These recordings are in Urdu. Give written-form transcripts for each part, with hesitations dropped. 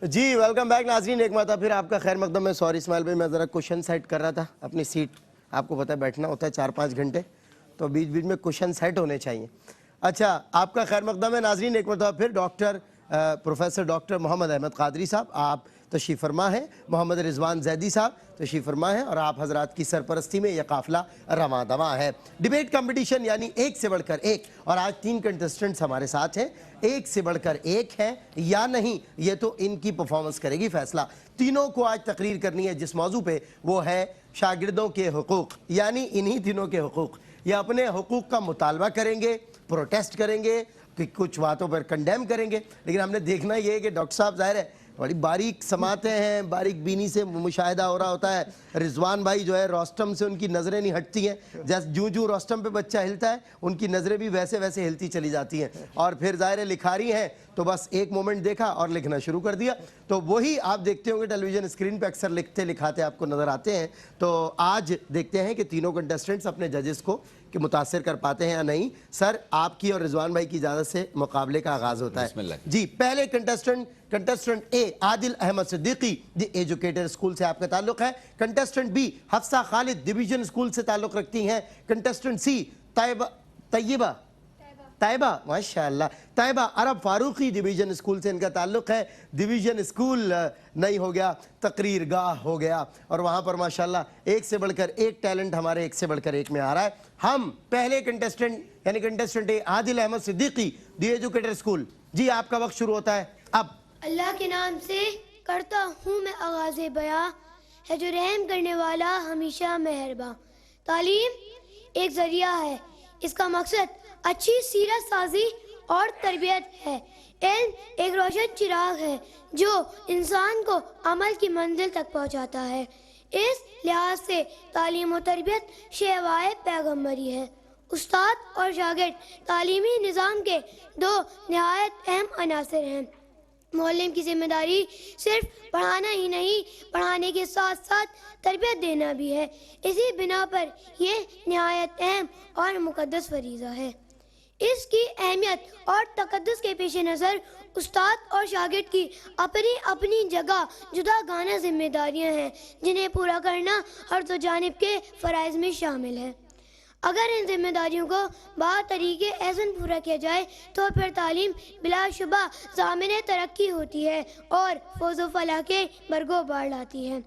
جی ویلکم بیک ناظرین، ایک مرتبہ پھر آپ کا خیر مقدم ہے. سوری اسماعیل بھائی، میں ذرا کوشچن سیٹ کر رہا تھا اپنی سیٹ. آپ کو پتہ ہے بیٹھنا ہوتا ہے 4-5 گھنٹے، تو بیچ بیچ میں کوشچن سیٹ ہونے چاہیے. اچھا، آپ کا خیر مقدم ہے ناظرین. ایک مرتبہ پھر پروفیسر ڈاکٹر محمد احمد قادری صاحب آپ تشریف فرما ہیں، محمد رضوان زیدی صاحب تشریف فرما ہیں، اور آپ حضرات کی سرپرستی میں یہ قافلہ رواں دواں ہے. ڈیبیٹ کمپٹیشن یعنی ایک سے بڑھ کر ایک، اور آج 3 کنٹسٹنٹس ہمارے ساتھ ہیں. ایک سے بڑھ کر ایک ہے یا نہیں، یہ تو ان کی پرفارمنس کرے گی فیصلہ. تینوں کو آج تقریر کرنی ہے جس موضوع پہ، وہ ہے شاگردوں کے حقوق، یعنی انہی تینوں کے حقوق. یہ اپنے حقوق کا مطالبہ کریں گے، پروٹیسٹ کریں گے، کچھ باتوں پر کنڈیم کریں گے. لیکن ہم نے دیکھنا یہ ہے کہ ڈاکٹر صاحب ظاہر ہے بڑی باریک سماعتیں ہیں، باریک بینی سے مشاہدہ ہو رہا ہوتا ہے. رضوان بھائی جو ہے روستم سے ان کی نظریں نہیں ہٹتی ہیں، جیسے جوں روستم پہ بچہ ہلتا ہے ان کی نظریں بھی ویسے ویسے ہلتی چلی جاتی ہیں. اور پھر ظاہر لکھاری ہیں تو بس ایک مومنٹ دیکھا اور لکھنا شروع کر دیا. تو وہی آپ دیکھتے ہوں گے ٹیلی ویژن اسکرین پہ اکثر لکھتے لکھاتے آپ کو نظر آتے ہیں. تو آج دیکھتے ہیں کہ تینوں کنٹسٹنٹس اپنے ججز کو کہ متاثر کر پاتے ہیں یا نہیں. سر، آپ کی اور رضوان بھائی کی اجازت سے مقابلے کا آغاز ہوتا ہے. جی، پہلے contestant A Adil Ahmed Siddiqui the educator school سے آپ کا تعلق ہے. Contestant B Hafsa Khalid division school سے تعلق رکھتی ہیں. کنٹسٹنٹ سی طیبہ ماشاءاللہ طیبہ عرب فاروقی ڈویژن اسکول سے ان کا تعلق ہے. ڈویژن اسکول نہیں ہو گیا، تقریر گاہ ہو گیا، اور وہاں پر ماشاءاللہ ایک سے بڑھ کر ایک ٹیلنٹ ہمارے ایک سے بڑھ کر ایک میں آ رہا ہے. ہم پہلے کنٹسٹنٹ یعنی کنٹسٹنٹ A Adil Ahmed Siddiqui the educator school. جی، آپ کا وقت شروع ہوتا ہے اب. اللہ کے نام سے کرتا ہوں میں آغاز بیاں، ہے جو رحم کرنے والا ہمیشہ مہرباں. تعلیم ایک ذریعہ ہے، اس کا مقصد اچھی سیرت سازی اور تربیت ہے. علم ایک روشن چراغ ہے جو انسان کو عمل کی منزل تک پہنچاتا ہے. اس لحاظ سے تعلیم و تربیت شیوائے پیغمبری ہے. استاد اور شاگرد تعلیمی نظام کے دو نہایت اہم عناصر ہیں. معلم کی ذمہ داری صرف پڑھانا ہی نہیں، پڑھانے کے ساتھ ساتھ تربیت دینا بھی ہے. اسی بنا پر یہ نہایت اہم اور مقدس فریضہ ہے. اس کی اہمیت اور تقدس کے پیش نظر استاد اور شاگرد کی اپنی اپنی جگہ جدا گانا ذمہ داریاں ہیں جنہیں پورا کرنا ہر دو جانب کے فرائض میں شامل ہے. اگر ان ذمہ داریوں کو طریقے احسن پورا کیا جائے تو پھر تعلیم بلا شبہ ضامن ترقی ہوتی ہے اور فوز و فلاح کے برگو بار لاتی ہے.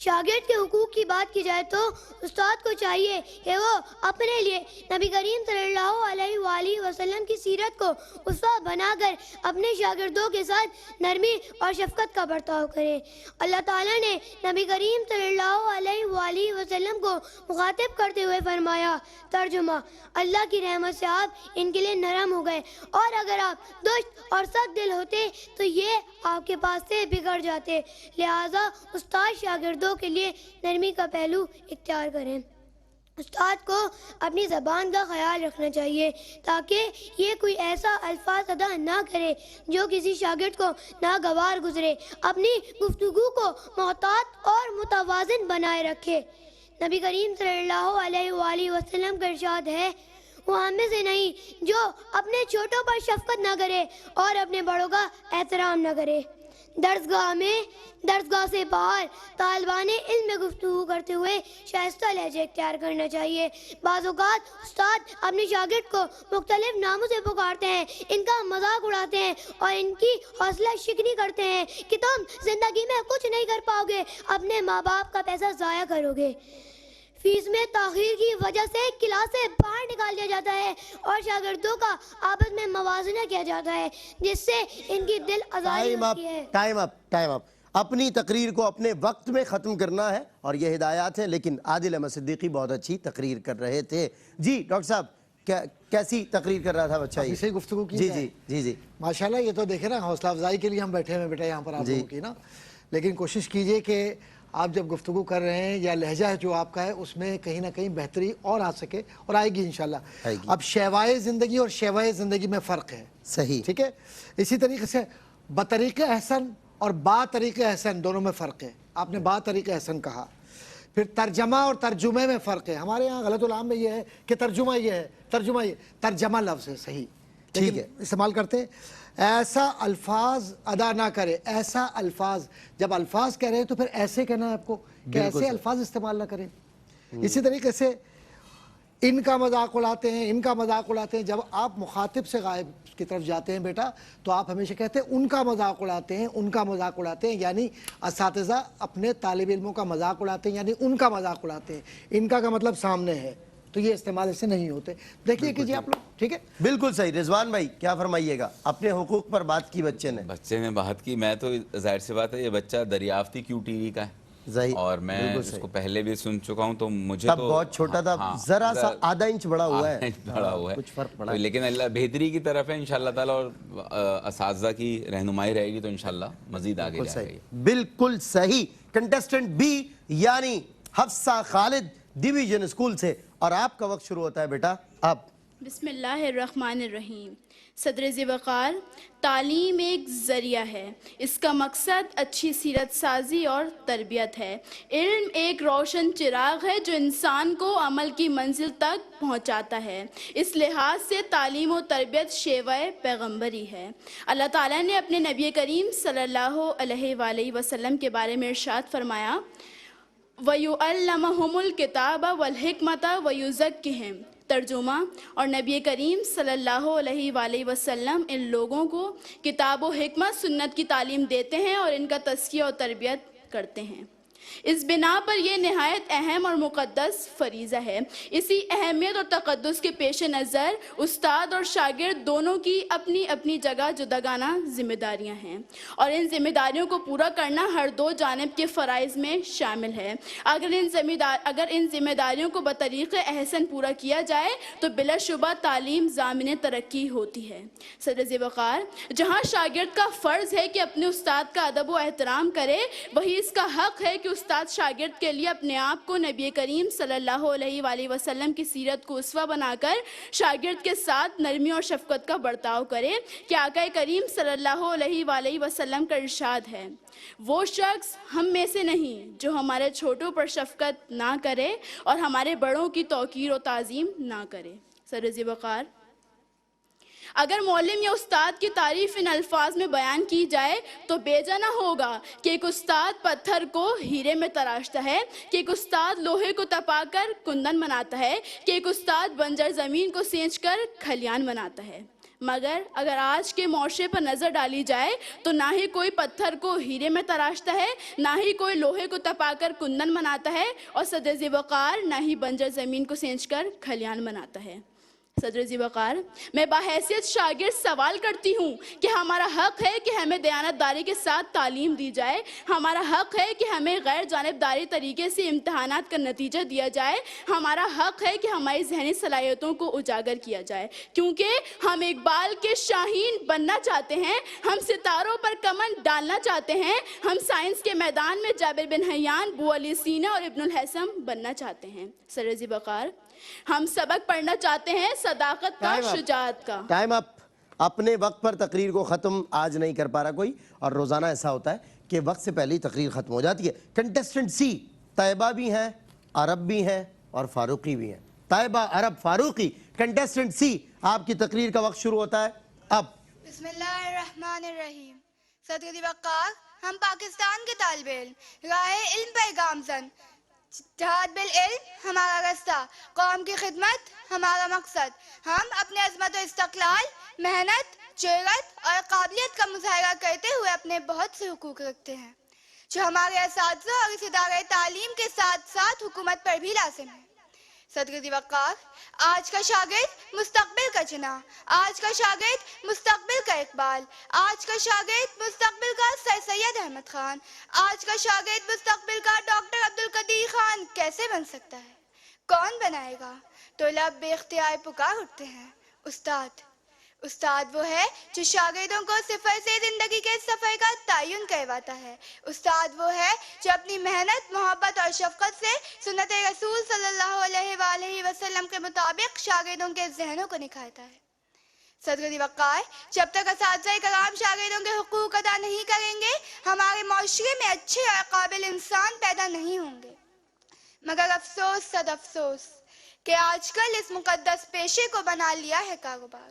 شاگرد کے حقوق کی بات کی جائے تو استاد کو چاہیے کہ وہ اپنے لیے نبی کریم صلی اللہ علیہ وآلہ وسلم کی سیرت کو اسوہ بنا کر اپنے شاگردوں کے ساتھ نرمی اور شفقت کا برتاؤ کرے. اللہ تعالیٰ نے نبی کریم صلی اللہ علیہ وآلہ وسلم کو مخاطب کرتے ہوئے فرمایا، ترجمہ: اللہ کی رحمت سے آپ ان کے لیے نرم ہو گئے، اور اگر آپ دشت اور سخت دل ہوتے تو یہ آپ کے پاس سے بگڑ جاتے. لہٰذا استاد شاگردوں کے لیے نرمی کا پہلو اختیار کریں. استاد کو اپنی زبان کا خیال رکھنا چاہیے تاکہ یہ کوئی ایسا الفاظ ادا نہ کرے جو کسی شاگرد کو ناگوار گزرے. اپنی گفتگو کو محتاط اور متوازن بنائے رکھے. نبی کریم صلی اللہ علیہ وآلہ وسلم کا ارشاد ہے، وہ ہم میں سے نہیں جو اپنے چھوٹوں پر شفقت نہ کرے اور اپنے بڑوں کا احترام نہ کرے. درسگاہ سے باہر طالبان علم میں گفتگو کرتے ہوئے شائستہ لہجہ اختیار کرنا چاہیے. بعض اوقات استاد اپنے شاگرد کو مختلف ناموں سے پکارتے ہیں، ان کا مذاق اڑاتے ہیں اور ان کی حوصلہ شکنی کرتے ہیں کہ تم زندگی میں کچھ نہیں کر پاؤ گے، اپنے ماں باپ کا پیسہ ضائع کرو گے. فیس میں تاخیر کی وجہ سے کلاس سے باہر نکال دیا جاتا ہے اور شاگردوں کا آپس میں موازنہ کیا جاتا ہے جس سے ان کی دل آزاری ہوتی ہے. Time up. اپنی تقریر کو اپنے وقت میں ختم کرنا ہے اور یہ ہدایات ہیں. لیکن عادل احمد صدیقی بہت اچھی تقریر کر رہے تھے. جی ڈاکٹر صاحب، کیسی تقریر کر رہا تھا بچہ؟ ابھی سے گفتگو کی. جی ماشاءاللہ. یہ تو دیکھیں نا، حوصلہ افزائی کے لیے ہم بیٹھے ہوئے بیٹا یہاں پر آپ لوگوں کی نا. لیکن کوشش کیجئے کہ آپ جب گفتگو کر رہے ہیں یا لہجہ جو آپ کا ہے اس میں کہیں نہ کہیں بہتری اور آ سکے، اور آئے گی انشاءاللہ. اب شیوائے زندگی اور شیوائے زندگی میں فرق ہے. صحیح، ٹھیک ہے. اسی طریقے سے بطریق احسن اور با طریق احسن دونوں میں فرق ہے. آپ نے با طریق احسن کہا. پھر ترجمہ اور ترجمے میں فرق ہے. ہمارے یہاں غلط العام میں یہ ہے کہ ترجمہ یہ ہے، ترجمہ لفظ ہے صحیح، ٹھیک ہے. استعمال کرتے ہیں ایسا الفاظ ادا نہ کرے. ایسا الفاظ، جب الفاظ کہہ رہے ہیں تو پھر ایسے کہنا ہے آپ کو کہ ایسے الفاظ استعمال نہ کریں. اسی طریقے سے ان کا مذاق اڑاتے ہیں، ان کا مذاق اڑاتے ہیں. جب آپ مخاطب سے غائب کی طرف جاتے ہیں بیٹا تو آپ ہمیشہ کہتے ہیں ان کا مذاق اڑاتے ہیں، ان کا مذاق اڑاتے ہیں. یعنی اساتذہ اپنے طالب علموں کا مذاق اڑاتے ہیں، یعنی ان کا مذاق اڑاتے ہیں. ان کا مطلب سامنے ہے، تو یہ استعمال ایسے نہیں ہوتے. دیکھیے کیجیے آپ لوگ. ٹھیک ہے، بالکل صحیح. رضوان بھائی کیا فرمائیے گا؟ اپنے حقوق پر بات کی بچے نے بات کی. میں تو ظاہر سی بات ہے یہ بچہ دریافتی کیو ٹی وی کا ہے صحیح، اور میں اس کو پہلے بھی سن چکا ہوں، تو مجھے تب تو بہت چھوٹا تھا، ذرا سا آدھا انچ بڑا ہوا ہے، بڑا ہوا ہے کچھ فرق پڑا ہے. لیکن اللہ بہتری کی طرف ہے انشاءاللہ تعالی، اور اساتذہ کی رہنمائی رہے گی تو انشاءاللہ مزید آگے جائے گا. بالکل صحیح. کنٹیسٹنٹ بی یعنی حفصہ خالد ڈویژن اسکول سے، اور آپ کا وقت شروع ہوتا ہے بیٹا اب. بسم اللہ الرحمن الرحیم. صدر ذی وقار، تعلیم ایک ذریعہ ہے، اس کا مقصد اچھی سیرت سازی اور تربیت ہے. علم ایک روشن چراغ ہے جو انسان کو عمل کی منزل تک پہنچاتا ہے. اس لحاظ سے تعلیم و تربیت شیوہ پیغمبری ہے. اللہ تعالیٰ نے اپنے نبی کریم صلی اللہ علیہ وآلہ وسلم کے بارے میں ارشاد فرمایا وَيُعَلَّمَهُمُ الْكِتَابَ وَالْحِكْمَةَ وَيُزَكِّهِمْ. ترجمہ، اور نبی کریم صلی اللہ علیہ وآلہ وسلم ان لوگوں کو کتاب و حکمت سنت کی تعلیم دیتے ہیں اور ان کا تزکیہ اور تربیت کرتے ہیں. اس بنا پر یہ نہایت اہم اور مقدس فریضہ ہے. اسی اہمیت اور تقدس کے پیش نظر استاد اور شاگرد دونوں کی اپنی اپنی جگہ جداگانہ ذمہ داریاں ہیں، اور ان ذمہ داریوں کو پورا کرنا ہر دو جانب کے فرائض میں شامل ہے. اگر ان ذمہ داریوں کو بطریق احسن پورا کیا جائے تو بلا شبہ تعلیم ضامن ترقی ہوتی ہے. صدر ذی وقار، جہاں شاگرد کا فرض ہے کہ اپنے استاد کا ادب و احترام کرے، وہی اس کا حق ہے کہ استاد شاگرد کے لیے اپنے آپ کو نبی کریم صلی اللہ علیہ وآلہ وسلم کی سیرت کو اسوہ بنا کر شاگرد کے ساتھ نرمی اور شفقت کا برتاؤ کرے کہ آقا کریم صلی اللہ علیہ وآلہ وسلم کا ارشاد ہے وہ شخص ہم میں سے نہیں جو ہمارے چھوٹوں پر شفقت نہ کرے اور ہمارے بڑوں کی توقیر و تعظیم نہ کرے. صدر ذی وقار، اگر معلم یا استاد کی تعریف ان الفاظ میں بیان کی جائے تو بیجا نہ ہوگا کہ ایک استاد پتھر کو ہیرے میں تراشتا ہے، کہ ایک استاد لوہے کو تپا کر کندن بناتا ہے، کہ ایک استاد بنجر زمین کو سینچ کر کھلیان بناتا ہے. مگر اگر آج کے معاشرے پر نظر ڈالی جائے تو نہ ہی کوئی پتھر کو ہیرے میں تراشتا ہے، نہ ہی کوئی لوہے کو تپا کر کندن بناتا ہے، اور صدر ذی وقار نہ ہی بنجر زمین کو سینچ کر کھلیان بناتا ہے. صدر ذی وقار، میں بحیثیت شاگرد سوال کرتی ہوں کہ ہمارا حق ہے کہ ہمیں دیانتداری کے ساتھ تعلیم دی جائے. ہمارا حق ہے کہ ہمیں غیر جانبداری طریقے سے امتحانات کا نتیجہ دیا جائے. ہمارا حق ہے کہ ہماری ذہنی صلاحیتوں کو اجاگر کیا جائے، کیونکہ ہم اقبال کے شاہین بننا چاہتے ہیں، ہم ستاروں پر کمن ڈالنا چاہتے ہیں، ہم سائنس کے میدان میں جابر بن حیان، بو علی سینا اور ابن الحسن بننا چاہتے ہیں. صدر ذی وقار، ہم سبق پڑھنا چاہتے ہیں صداقت کا، شجاعت کا. Time up. اپنے وقت پر تقریر کو ختم آج نہیں کر پا رہا کوئی، اور روزانہ ایسا ہوتا ہے کہ وقت سے پہلے ہی تقریر ختم ہو جاتی ہے. کنٹیسٹنٹ سی، طیبہ بھی ہیں، عرب بھی ہیں اور فاروقی بھی ہیں. طیبہ، عرب، فاروقی. کنٹیسٹنٹ سی، آپ کی تقریر کا وقت شروع ہوتا ہے اب. بسم اللہ الرحمن الرحیم. صدر ذی وقار، ہم پاکستان کے طالب علم، راہ علم پر گامزن، جہاد بالعلم ہمارا رستہ، قوم کی خدمت ہمارا مقصد. ہم اپنے عظمت و استقلال، محنت، جرأت اور قابلیت کا مظاہرہ کرتے ہوئے اپنے بہت سے حقوق رکھتے ہیں جو ہمارے اساتذہ اور اس ادارے تعلیم کے ساتھ ساتھ حکومت پر بھی لازم ہے. صدر ذی وقار، آج کا شاگرد مستقبل کا چناں، آج کا شاگرد مستقبل کا اقبال، آج کا شاگرد مستقبل کا سر سید احمد خان، آج کا شاگرد مستقبل کا ڈاکٹر عبدالقدیر خان کیسے بن سکتا ہے؟ کون بنائے گا؟ تو لب بے اختیار پکار اٹھتے ہیں، استاد. استاد وہ ہے جو شاگردوں کو صفر سے زندگی کے سفر کا تعین کرواتا ہے. استاد وہ ہے جو اپنی محنت، محبت اور شفقت سے سنت رسول صلی اللہ علیہ وآلہ وسلم کے مطابق شاگردوں کے ذہنوں کو نکھارتا ہے. صدر ذی وقار، جب تک اساتذہ کرام شاگردوں کے حقوق ادا نہیں کریں گے، ہمارے معاشرے میں اچھے اور قابل انسان پیدا نہیں ہوں گے. مگر افسوس صد افسوس کہ آج کل اس مقدس پیشے کو بنا لیا ہے کاروبار.